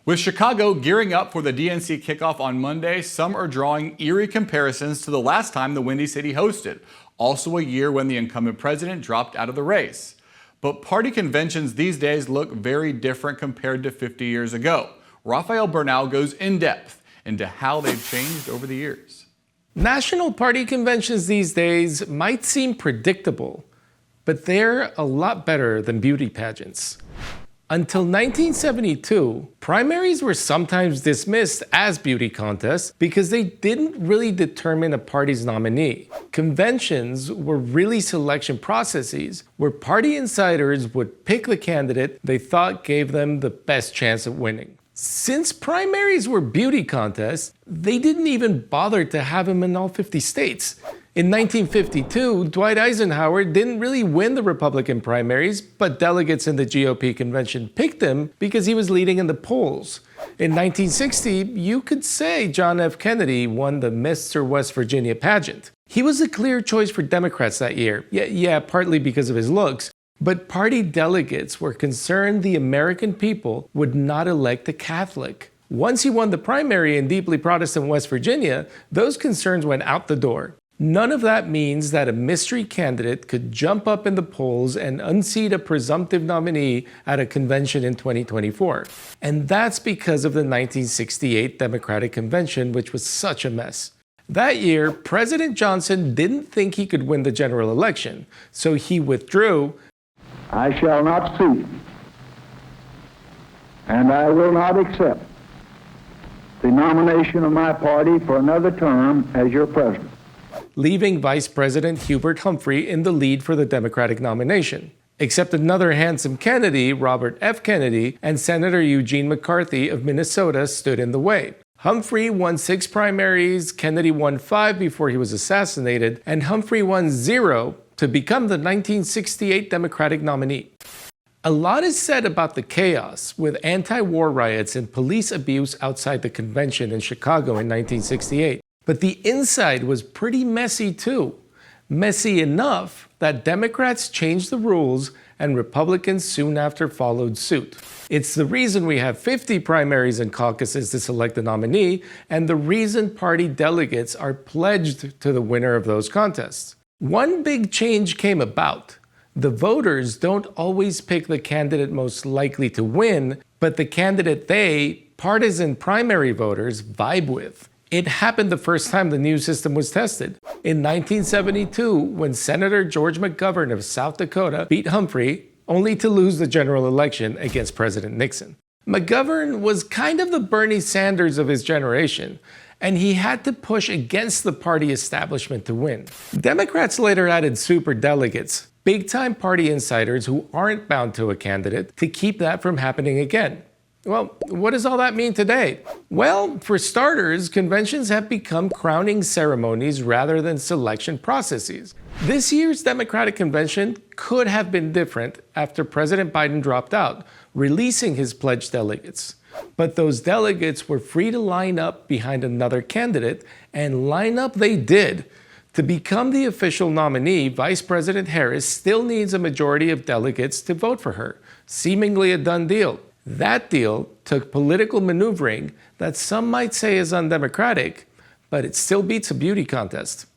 With Chicago gearing up for the DNC kickoff on Monday, some are drawing eerie comparisons to the last time the Windy City hosted, also a year when the incumbent president dropped out of the race. But party conventions these days look very different compared to 50 years ago. Rafael Bernal goes in depth into how they've changed over the years. National party conventions these days might seem predictable, but they're a lot better than beauty pageants. Until 1972, primaries were sometimes dismissed as beauty contests because they didn't really determine a party's nominee. Conventions were really selection processes where party insiders would pick the candidate they thought gave them the best chance of winning. Since primaries were beauty contests, they didn't even bother to have them in all 50 states. In 1952, Dwight Eisenhower didn't really win the Republican primaries, but delegates in the GOP convention picked him because he was leading in the polls. In 1960, you could say John F. Kennedy won the Mr. West Virginia pageant. He was a clear choice for Democrats that year, yeah, partly because of his looks, but party delegates were concerned the American people would not elect a Catholic. Once he won the primary in deeply Protestant West Virginia, those concerns went out the door. None of that means that a mystery candidate could jump up in the polls and unseat a presumptive nominee at a convention in 2024. And that's because of the 1968 Democratic Convention, which was such a mess. That year, President Johnson didn't think he could win the general election, so he withdrew. I shall not seek, and I will not accept the nomination of my party for another term as your president, leaving Vice President Hubert Humphrey in the lead for the Democratic nomination. Except another handsome Kennedy, Robert F. Kennedy, and Senator Eugene McCarthy of Minnesota stood in the way. Humphrey won 6 primaries, Kennedy won 5 before he was assassinated, and Humphrey won 0 to become the 1968 Democratic nominee. A lot is said about the chaos with anti-war riots and police abuse outside the convention in Chicago in 1968. But the inside was pretty messy too. Messy enough that Democrats changed the rules and Republicans soon after followed suit. It's the reason we have 50 primaries and caucuses to select a nominee, and the reason party delegates are pledged to the winner of those contests. One big change came about. The voters don't always pick the candidate most likely to win, but the candidate they, partisan primary voters, vibe with. It happened the first time the new system was tested. In 1972, when Senator George McGovern of South Dakota beat Humphrey, only to lose the general election against President Nixon. McGovern was kind of the Bernie Sanders of his generation, and he had to push against the party establishment to win. Democrats later added superdelegates, big-time party insiders who aren't bound to a candidate, to keep that from happening again. Well, what does all that mean today? Well, for starters, conventions have become crowning ceremonies rather than selection processes. This year's Democratic Convention could have been different after President Biden dropped out, releasing his pledged delegates. But those delegates were free to line up behind another candidate, and line up they did. To become the official nominee, Vice President Harris still needs a majority of delegates to vote for her, seemingly a done deal. That deal took political maneuvering that some might say is undemocratic, but it still beats a beauty contest.